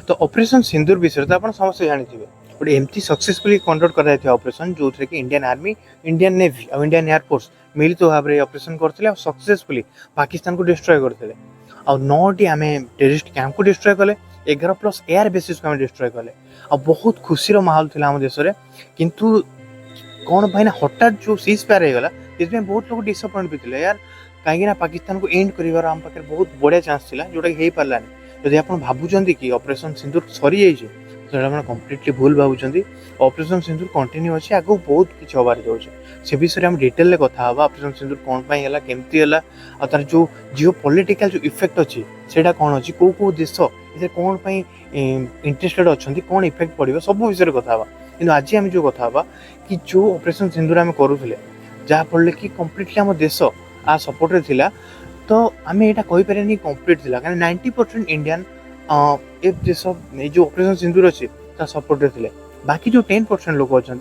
तो ऑपरेशन सिंदूर विषय तो आप समस्त जानते गोटे एमती सक्सेसफुली कंडक्ट कर ऑपरेशन जो थे कि इंडियन आर्मी, इंडियन नेवी और इंडियन एयरफोर्स मिलित भाव में ऑपरेशन करते सक्सेसफुली पाकिस्तान को डिस्ट्रॉय करते और 9टी आम टेररिस्ट कैंप को डिस्ट्रॉय कले 11+ एयर बेसिस को डिस्ट्रॉय कले और बहुत खुशी माहौल था आम देश में किंतु कौन भाई ना हठात जो सीज फायर होगा इसमें बहुत लोग डिसअपॉइंट भी थे यार कहीं पाकिस्तान को एंड कर आम पाखे बहुत बढ़िया चांस था जोटा कि हो पारानी जदि आप भावुं कि ऑपरेशन सिंदूर सरी जाइए तो कम्प्लीटली भूल भावुं ऑपरेशन सिंदूर कंटिन्यू अच्छे आगे बहुत किसी हबार जाऊँचे से विषय में डिटेल कथा ऑपरेशन सिंदूर कौन है केमती है और तार जो जिओ पॉलिटिकल जो इफेक्ट अच्छी से कौन अच्छी कौ देश इसे कौन इंटरेस्टेड अच्छा कौन इफेक्ट पड़ो सब विषय कथा कि आज आम जो कथा कि जो ऑपरेशन सिंदूर आम करूँ जहाँफल कि कम्प्लीटली आम देश आ सपोर्ट थिला तो आम यहाँ कहीपर कम्प्लीट थी कहीं 90% इंडियन ए देश जो ऑपरेशन सिंदूर अच्छी सपोर्ट थे बाकी जो 10% लोक अच्छा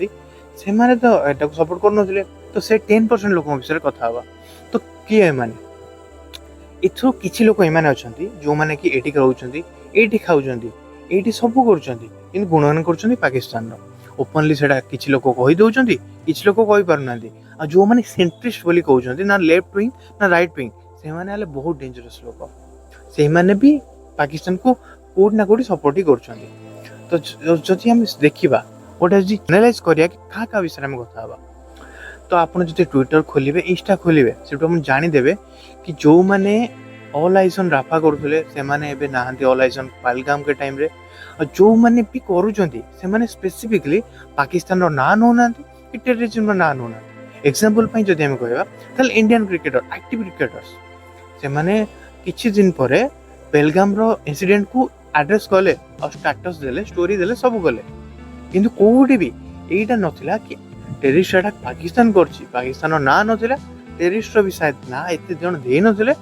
से मैंने तो यहाँ सपोर्ट कर तो से 10% लोक विषय कथा तो किए मैंने एथर किसी लोक एम अच्छा जो मैंने कि ये रोचे ये खाऊँ ये सब कर गुणगान कर पाकिस्तान ओपनली से किसी लोक कहीदे किसी लोक कहींपारना आ जो मैंने सेंट्रिस्ट बोली कहते ना लेफ्ट विंग ना राइट विंग से मैंने बहुत डेंजरस लोक से मैंने भी पाकिस्तान को कोड ना कोड सपोर्ट ही कर तो जदि आम देखा गोटे एनालाइज करिया कि क्या विषय में कथा तो आप जो ट्विटर खोलिए इंस्टा खोलिए से जानीदे कि जो मैंने ऑल आइज ऑन राफा करुले से ना ऑल आइज ऑन पहलगाम के टाइम रे और जो मैंने भी करुँचे स्पेसिफिकली पाकिस्तान ना नौना कि टेररिज्म ना नौना एग्जांपल जब आम कह इंडियन क्रिकेटर एक्टिव क्रिकेटर्स से मैंने किछि दिन पर पहलगाम रो इंसिडेंट को एड्रेस कले और स्टेटस देले स्टोरी देले सब कले किंतु कोउडी भी एटा नथिला कि टेररिस्ट अटैक पाकिस्तान करछि पाकिस्तान ना नथिला टेररिस्ट भी शायद ना एते जण दे नथिले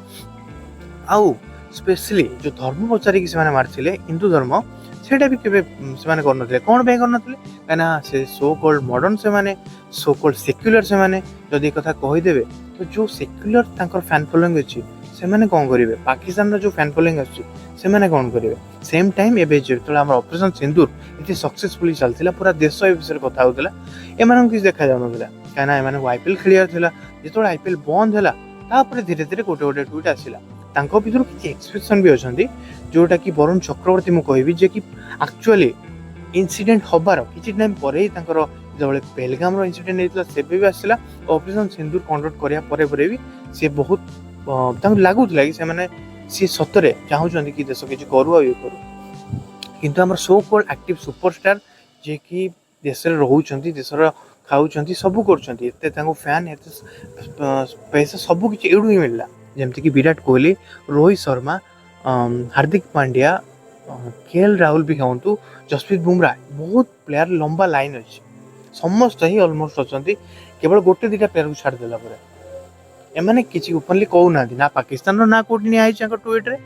आउ स्पेशली जो धर्म पचारि कि से मारथिले हिंदू धर्म सेटा भी केबे से माने कर नथिले कोन बे कर नथिले काना से सो कॉल्ड मॉडर्न से माने सो कॉल्ड सेक्युलर से माने जदि कथा कहि देबे तो जो सेक्युलर तांकर फैन फॉलोइंग अछि से माने कोन करिवे पाकिस्तान रो जो फैन फॉलोइंग अछि से माने कोन करिवे सेम टाइम एबे जेतला हमर ऑपरेशन सिंदूर इति सक्सेसफुली चलतिला पूरा देश ए विषय कथा होतला ए मानन किछ देखा जाउ नथिला काना ए माने आईपीएल खेलियार थिला जेतोला आईपीएल बंद होला तापर धीरे धीरे गोटे गोटे ट्वीट आसिला तांको भितर किछि एक्सप्रेशन भी अछंती जोटा कि वरुण चक्रवर्ती मु कहबी जे कि एक्चुअली इंसिडेंट हबार किछि टाइम परे ही तांकर जबले पहलगाम रो इंसिडेंट हेतला सेबे भी आसिला ऑपरेशन सिंदूर कंडक्ट करिया परे परे भी से बहुत तांको लागुतला कि से माने सी सतरे चाहूचंती कि देश किछि करू आ ये करू किंतु हमर सो कॉल्ड एक्टिव सुपरस्टार जे कि देश रे रहउचंती देश रो खाउचंती सब करचंती एते तांको फैन एते पैसा सब किछि एडू ही मिलला जेमति कि विराट कोहली रोहित शर्मा हार्दिक पांड्या केएल राहुल भी कहतु जसप्रीत बुमराह बहुत प्लेयर लंबा लाइन अच्छी समस्त ही ऑलमोस्ट अच्छा केवल गोटे दुटा प्लेयर को छाड़ देला पर एमाने किछि ओपनली कहूना ना पाकिस्तान रो ना कोड नि आइ ट्वीट रे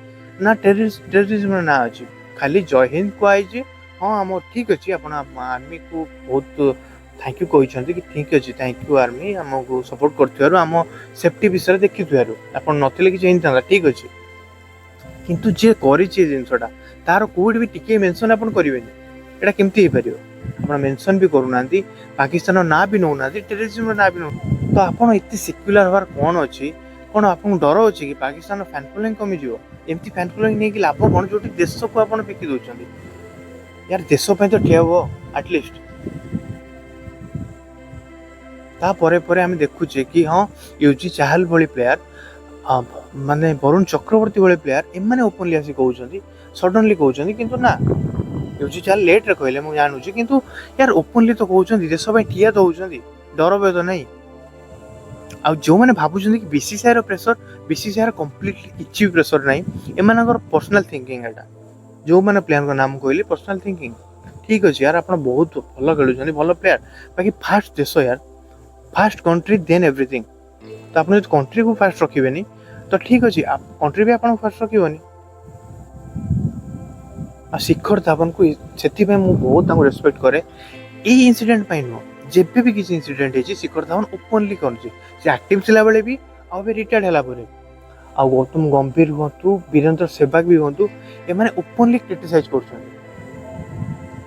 ना टेररिज्म ना अच्छी खाली जय हिंद को आई हाँ आम ठीक अच्छे आप आर्मी को बहुत थैंक यू कहते कि ठीक अच्छे थैंक यू आर्मी आमको सपोर्ट कर आम सेफ्टी विषय देखी आप नथिले कि था ठीक अच्छे किंतु जे करी जिनसटा तार कोड भी टिके मेंशन आप करेंगे एटा केमती हो पार आप मेंशन भी करूना पाकिस्तान ना भी नौना टेररिज्म ना भी नौ तो आप एत सिक्युलर हबार कौन अच्छी कौन आप डर अच्छे कि पाकिस्तान फैन फॉलोइंग कमिज एमती फैन फॉलोइंग नहीं कि लाभ कौन जो देश को आप फेंकी दौरान यार देश तो ठिया हम आटलिस्ट तापर आम देखुचे कि हाँ यूजी चाहल भली प्लेयर माने वरुण चक्रवर्ती भली प्लेयर एम ओपनली आसी कहते सडनली कहते किंतु ना यूजी चाहल लेट रे कहले मुझे जानूची किंतु यार ओपनली तो कहते देश ठिया तो होती डर भय तो नहीं आ जो मैंने भावुं कि बीसीसीआई प्रेसर बीसीसीआई कम्प्लीटली किसी भी प्रेसर ना एम पर्सनाल थिंकिंग है जो मैंने प्लेयर का नाम कहली पर्सनाल थिंकिंग ठीक अच्छे यार आप बहुत भल खेलुं भल प्लेयर बाकी फास्ट देश यार फास्ट कंट्री देन एवरीथिंग तो आप कंट्री को फास्ट रखिए तो ठीक अच्छे कंट्री भी आपको फास्ट रखनी शिखर धवन को से बहुत रेस्पेक्ट करे यही इनसीडेंट नुह जेबे भी किसी इनसीडेंट है शिखर धवन ओपनली कर एक्टिव थिला बेले भी आ रिटायर्ड है आ गौतम गंभीर हूँ वीरेंद्र सहवाग भी हूँ एम ओपनली क्रिटिसाइज कर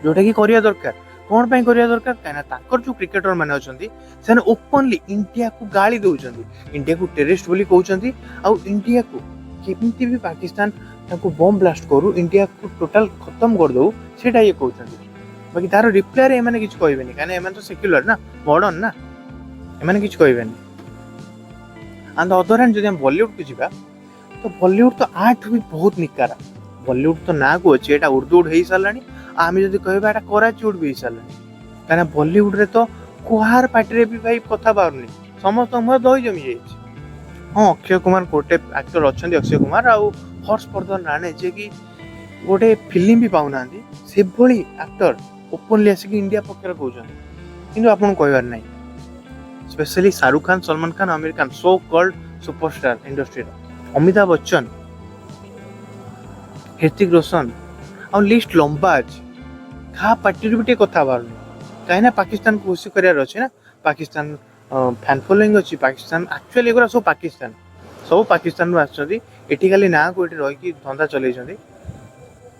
जोटा कि करिया दरकार कौन ପାଇଁ କରିବା ଦରକାର କାହିଁକିନା ତାଙ୍କର ଯୋଉ କ୍ରିକେଟର ମାନେ ଅଛନ୍ତି ସେମାନେ ଓପନଲି ଇଣ୍ଡିଆକୁ ଗାଳି ଦଉଛନ୍ତି ଇଣ୍ଡିଆକୁ ଟେରରିଷ୍ଟ ବୋଲି କହୁଛନ୍ତି ଆଉ ଇଣ୍ଡିଆକୁ କେମିତି ବି ପାକିସ୍ତାନ ତାଙ୍କୁ ବମ୍ ବ୍ଲାଷ୍ଟ କରୁ ଇଣ୍ଡିଆକୁ ଟୋଟାଲ ଖତମ କରିଦଉ ସେଇଟା ଇଏ କହୁଛନ୍ତି ବାକି ତାର ରିପ୍ଲାଏରେ ଏମାନେ କିଛି କହିବେନି କାହିଁକିନା ଏମାନେ ତ ସେକ୍ୟୁଲାର ନା ମଡର୍ନ ନା ଏମାନେ କିଛି କହିବେନି ଆଣ୍ଡ ଅଦର ହ୍ୟାଣ୍ଡ ଯଦି ଆମେ ବଲିଉଡକୁ ଯିବା ତ ବଲିଉଡ ତ ଆଠୁ ବି ବହୁତ ନିକାରା ବଲିଉଡ ତ ନାଁକୁ ଅଛି ଏଇଟା ଉର୍ଦ୍ଦୁଡ ହେଇସାରିଲାଣି ଆମେ ଯଦି କହିବା ଏଇଟା କରାଚି ଉଡ ବି ହେଇସାରିଲାଣି କାହିଁକିନା ବଲିଉଡରେ ତ କୁହାର ପାଟିରେ ବି ଭାଇ କଥା ବାହାରୁନି ସମସ୍ତଙ୍କ ମୁହଁ ଦହି ଜମି ଯାଇଛି ହଁ ଅକ୍ଷୟ କୁମାର ଗୋଟେ ଆକ୍ଟର ଅଛନ୍ତି ଅକ୍ଷୟ କୁମାର ଆଉ ହର୍ଷବର୍ଦ୍ଧନ ରାଣେ ଯିଏକି ଗୋଟେ ଫିଲ୍ମ ବି ପାଉନାହାନ୍ତି ସେଭଳି ଆକ୍ଟର ଓପନଲି ଆସିକି ଇଣ୍ଡିଆ ପକ୍ଷରେ କହୁଛନ୍ତି କିନ୍ତୁ ଆପଣଙ୍କୁ କହିବାର ନାହିଁ specially Shahrukh Khan Salman Khan Aamir Khan so called superstar ଇଣ୍ଡଷ୍ଟ୍ରିର ଅମିତାଭ ବଚ୍ଚନ ହୃତିକ ରୋଶନ ଆଉ ଲିଷ୍ଟ ଲମ୍ବା ଅଛି କାହା ପାର୍ଟିରୁ ବି ଟିକେ କଥା ବାହାରୁନି କାହିଁକିନା ପାକିସ୍ତାନକୁ ଖୁସି କରିବାର ଅଛି ନା ପାକିସ୍ତାନ ଫ୍ୟାନ୍ ଫଲୋଇଂ ଅଛି ପାକିସ୍ତାନ ଆକ୍ଚୁଆଲି ଏଗୁଡ଼ା ସବୁ ପାକିସ୍ତାନରୁ ଆସିଛନ୍ତି ଏଠି ଖାଲି ନାଁକୁ ଏଠି ରହିକି ଧନ୍ଦା ଚଲେଇଛନ୍ତି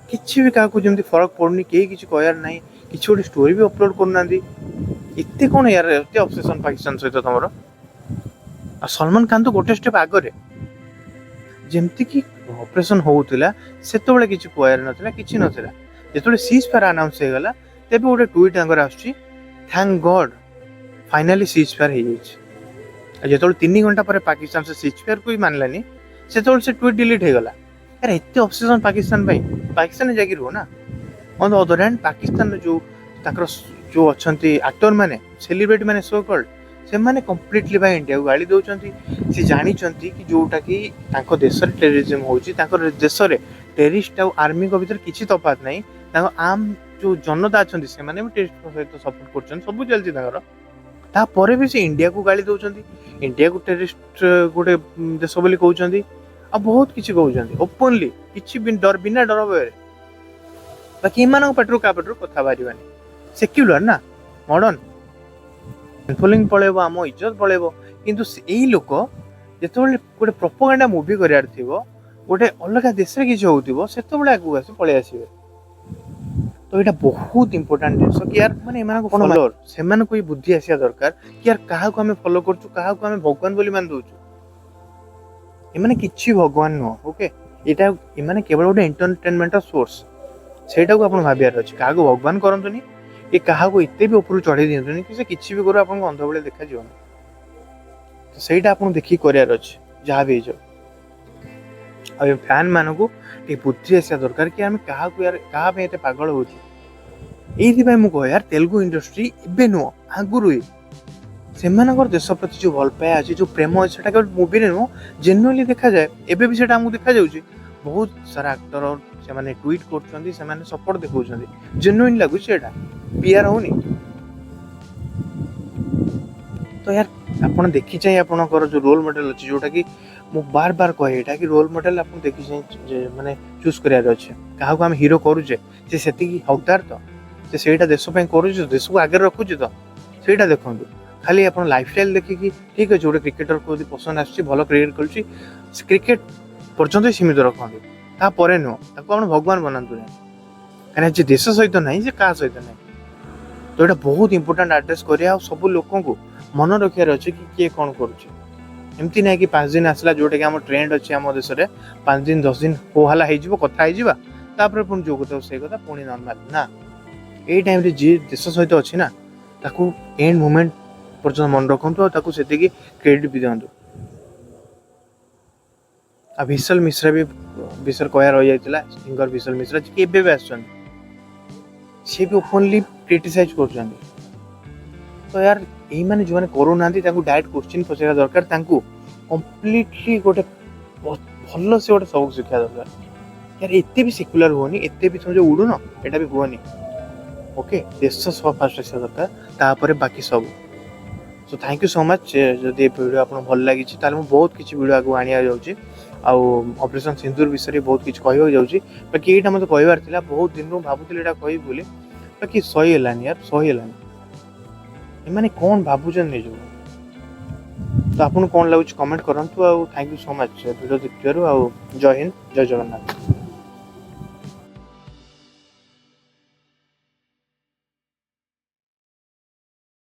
କିଛି ବି କାହାକୁ ଯେମିତି ଫରକ ପଡୁନି କେହି କିଛି କହିବାର ନାହିଁ କିଛି ଗୋଟେ ଷ୍ଟୋରି ବି ଅପଲୋଡ କରୁନାହାନ୍ତି ଏତେ କ'ଣ ୟାର ଏତେ ଅବସେସନ ପାକିସ୍ତାନ ସହିତ ତମର ଆଉ ସଲମାନ ଖାନ ତ ଗୋଟେ ଷ୍ଟେପ ଆଗରେ ଯେମିତିକି ଅପରେସନ ହଉଥିଲା ସେତେବେଳେ କିଛି କୁହାର ନଥିଲା କିଛି ନଥିଲା ଯେତେବେଳେ ସିଜ୍ ଫାୟାର ଆନାଉନ୍ସ ହେଇଗଲା ତେବେ ଗୋଟେ ଟ୍ୱିଟ୍ ତାଙ୍କର ଆସୁଛି ଥ୍ୟାଙ୍କ ଗଡ୍ ଫାଇନାଲି ସିଜ୍ ଫାୟାର ହେଇଯାଇଛି ଆଉ ଯେତେବେଳେ 3 ଘଣ୍ଟା ପରେ ପାକିସ୍ତାନ ସେ ସିଜ୍ ଫାୟାରକୁ ବି ମାନିଲାନି ସେତେବେଳେ ସେ ଟ୍ୱିଟ୍ ଡିଲିଟ୍ ହେଇଗଲା ଆରେ ଏତେ ଅବସେସନ ପାକିସ୍ତାନ ପାଇଁ ପାକିସ୍ତାନରେ ଯାଇକି ରୁହ ନା ଅନ୍ ଦ ଅଦର ହ୍ୟାଣ୍ଡ ପାକିସ୍ତାନର ତାଙ୍କର ଯୋଉ ଅଛନ୍ତି ଆକ୍ଟର ମାନେ ସେଲିବ୍ରିଟି ମାନେ ସୋ କଲ୍ଡ ସେମାନେ କମ୍ପ୍ଲିଟଲି ଭାଇ ଇଣ୍ଡିଆକୁ ଗାଳି ଦଉଛନ୍ତି ସେ ଜାଣିଛନ୍ତି କି ଯୋଉଟା କି ତାଙ୍କ ଦେଶରେ ଟେରରିଜିମ୍ ହଉଛି ତାଙ୍କର ଦେଶରେ ଟେରିଷ୍ଟ ଆଉ ଆର୍ମିଙ୍କ ଭିତରେ କିଛି ତଫାତ ନାହିଁ ତାଙ୍କ ଆର୍ମ ଯୋଉ ଜନତା ଅଛନ୍ତି ସେମାନେ ବି ଟେରିଷ୍ଟ ସହିତ ସପୋର୍ଟ କରୁଛନ୍ତି ସବୁ ଚାଲିଛି ତାଙ୍କର ତାପରେ ବି ସେ ଇଣ୍ଡିଆକୁ ଗାଳି ଦଉଛନ୍ତି ଇଣ୍ଡିଆକୁ ଟେରିଷ୍ଟ ଗୋଟେ ଦେଶ ବୋଲି କହୁଛନ୍ତି ଆଉ ବହୁତ କିଛି କହୁଛନ୍ତି ଓପନଲି କିଛି ବିନା ଡର ଭୟରେ ବାକି ଏମାନଙ୍କ ପାଟିରୁ କାହା ପାଟିରୁ କଥା ବାହାରିବାନି ସେକ୍ୟୁଲାର ନା ମଡର୍ନ ଫଲୋଇଂ ପଳେଇବ ଆମ ଇଜ୍ଜତ ପଳେଇବ କିନ୍ତୁ ଏଇ ଲୋକ ଯେତେବେଳେ ଗୋଟେ ପ୍ରପୋଗାଣ୍ଡା ମୁଭି କରିବାର ଥିବ ଗୋଟେ ଅଲଗା ଦେଶରେ କିଛି ହଉଥିବ ସେତେବେଳେ ଆଗକୁ ଆସି ପଳେଇ ଆସିବେ ତ ଏଇଟା ବହୁତ ଇମ୍ପୋର୍ଟାଣ୍ଟ ଜିନିଷ କି ୟାର ମାନେ ଏମାନଙ୍କ ଫଲୋଅର ସେମାନଙ୍କୁ ବି ବୁଦ୍ଧି ଆସିବା ଦରକାର କି ୟାର କାହାକୁ ଆମେ ଫଲୋ କରୁଛୁ କାହାକୁ ଆମେ ଭଗବାନ ବୋଲି ମାନ ଦଉଛୁ ଏମାନେ କିଛି ଭଗବାନ ନୁହଁ ଓକେ ଏଇଟା ଏମାନେ କେବଳ ଗୋଟେ ଏଣ୍ଟରଟେନମେଣ୍ଟର ସୋର୍ସ ସେଇଟାକୁ ଆପଣ ଭାବିବାର ଅଛି କାହାକୁ ଭଗବାନ କରନ୍ତୁନି ଏ କାହାକୁ ଏତେ ବି ଉପରୁ ଚଢେଇ ଦିଅନ୍ତୁନି କି ସେ କିଛି ବି କରୁ ଆପଣଙ୍କୁ ଅନ୍ଧ ଭଳି ଦେଖାଯିବନି ତ ସେଇଟା ଆପଣଙ୍କୁ ଦେଖିକି କରିବାର ଅଛି ଯାହା ବି ହେଇଯାଉ ଆଉ ଏ ଫ୍ୟାନ୍ ମାନଙ୍କୁ ଟିକେ ବୁଦ୍ଧି ଆସିବା ଦରକାର କି ଆମେ କାହାକୁ କାହା ପାଇଁ ଏତେ ପାଗଳ ହଉଛୁ ଏଇଥିପାଇଁ ମୁଁ କହେ ୟାର ତେଲୁଗୁ ଇଣ୍ଡଷ୍ଟ୍ରି ଏବେ ନୁହଁ ଆଗରୁ ସେମାନଙ୍କର ଦେଶ ପ୍ରତି ଯୋଉ ଭଲ ପାଇବା ଅଛି ଯୋଉ ପ୍ରେମ ଅଛି ସେଟା କେବଳ ମୁଭିରେ ନୁହଁ ଜେନୁଆଲି ଦେଖାଯାଏ ଏବେ ବି ସେଟା ଆମକୁ ଦେଖାଯାଉଛି ବହୁତ ସାରା ଆକ୍ଟର ସେମାନେ ଟ୍ୱିଟ୍ କରୁଛନ୍ତି ସେମାନେ ସପୋର୍ଟ ଦେଖାଉଛନ୍ତି ଜେନୁଇନ୍ ଲାଗୁଛି ଏଇଟା ପିଆର ହଉନି ତ ୟାର ଆପଣ ଦେଖି ଚାହିଁ ଆପଣଙ୍କର ଯୋଉ ରୋଲ ମଡେଲ ଅଛି ଯୋଉଟା କି ମୁଁ ବାର କହେ ଏଇଟା କି ରୋଲ ମଡେଲ ଆପଣ ଦେଖି ଚାହିଁ ମାନେ ଚୁଜ କରିବାର ଅଛି କାହାକୁ ଆମେ ହିରୋ କରୁଛେ ସେ ସେତିକି ହକଦାର ତ ସେ ସେଇଟା ଦେଶ ପାଇଁ କରୁଛି ଦେଶକୁ ଆଗରେ ରଖୁଛି ତ ସେଇଟା ଦେଖନ୍ତୁ ଖାଲି ଆପଣ ଲାଇଫଷ୍ଟାଇଲ ଦେଖିକି ଠିକ ଅଛି ଗୋଟେ କ୍ରିକେଟରକୁ ଯଦି ପସନ୍ଦ ଆସୁଛି ଭଲ କ୍ରିକେଟ ଖେଳୁଛି କ୍ରିକେଟ ପର୍ଯ୍ୟନ୍ତ ସୀମିତ ରଖନ୍ତୁ ତାପରେ ନୁହଁ ତାକୁ ଆପଣ ଭଗବାନ ବନାନ୍ତୁ ନାହିଁ କାହିଁକିନା ଯେ ଦେଶ ସହିତ ନାହିଁ ସେ କାହା ସହିତ ନାହିଁ ତ ଏଇଟା ବହୁତ ଇମ୍ପୋର୍ଟାଣ୍ଟ ଆଡ୍ରେସ୍ କରିବା ଆଉ ସବୁ ଲୋକଙ୍କୁ ମନେ ରଖିବାର ଅଛି କି କିଏ କ'ଣ କରୁଛି ଏମିତି ନାହିଁ କି 5 ଦିନ ଆସିଲା ଯୋଉଟାକି ଆମ ଟ୍ରେଣ୍ଡ ଅଛି ଆମ ଦେଶରେ 5 ଦିନ 10 ଦିନ ହୋହାଲା ହେଇଯିବ କଥା ହେଇଯିବା ତାପରେ ପୁଣି ଯୋଉ କଥା ସେଇ କଥା ପୁଣି ନର୍ମାଲ ନା ଏଇ ଟାଇମରେ ଯିଏ ଦେଶ ସହିତ ଅଛି ନା ତାକୁ ଏଣ୍ଡ ମୁମେଣ୍ଟ ପର୍ଯ୍ୟନ୍ତ ମନେ ରଖନ୍ତୁ ଆଉ ତାକୁ ସେତିକି କ୍ରେଡିଟ ବି ଦିଅନ୍ତୁ ଆଉ ଭିଶଲ ମିଶ୍ରା ବି ବିଷୟରେ କହିବା ରହିଯାଇଥିଲା ସିଙ୍ଗର ଭିଶଲ ମିଶ୍ରା ଯିଏ ଏବେ ବି ଆସୁଛନ୍ତି ସିଏ ବି ଓପନଲି କ୍ରିଟିସାଇଜ କରୁଛନ୍ତି ତ ୟାର ଏଇମାନେ ଯୋଉମାନେ କରୁନାହାନ୍ତି ତାଙ୍କୁ ଡାଇରେକ୍ଟ କ୍ୱେଶ୍ଚିନ୍ ପଚାରିବା ଦରକାର ତାଙ୍କୁ କମ୍ପ୍ଲିଟଲି ଗୋଟେ ଭଲ ସେ ଗୋଟେ ସବୁକ ଶିଖିବା ଦରକାର ୟାର ଏତେ ବି ସେକ୍ୟୁଲାର ହୁଅନି ଏତେ ବି ତମେ ଯୋଉ ଉଡୁନ ଏଟା ବି ହୁଅନି ଓକେ ଦେଶ ସହ ଫାଷ୍ଟ ଆସିବା ଦରକାର ତାପରେ ବାକି ସବୁ so thank you so much ଯଦି ଏ ଭିଡ଼ିଓ ଆପଣଙ୍କୁ ଭଲ ଲାଗିଛି ତାହେଲେ ମୁଁ ବହୁତ କିଛି ଭିଡ଼ିଓ ଆଗକୁ ଆଣିବାକୁ ଯାଉଛି ଆଉ ଅପରେସନ ସିନ୍ଦୁର ବିଷୟରେ ବହୁତ କିଛି କହିବାକୁ ଯାଉଛି ବାକି ଏଇଟା ମୋତେ କହିବାର ଥିଲା ବହୁତ ଦିନରୁ ଭାବୁଥିଲି ଏଇଟା କହିବି ବୋଲି ବାକି ସହି ହେଲାନି ଏମାନେ କ'ଣ ଭାବୁଛନ୍ତି ନିଜକୁ ତ ଆପଣଙ୍କୁ କ'ଣ ଲାଗୁଛି କମେଣ୍ଟ କରନ୍ତୁ ଆଉ thank you so much video ଦେଖିଥିବାରୁ ଆଉ ଜୟ ହିନ୍ଦ ଜୟ ଜଗନ୍ନାଥ।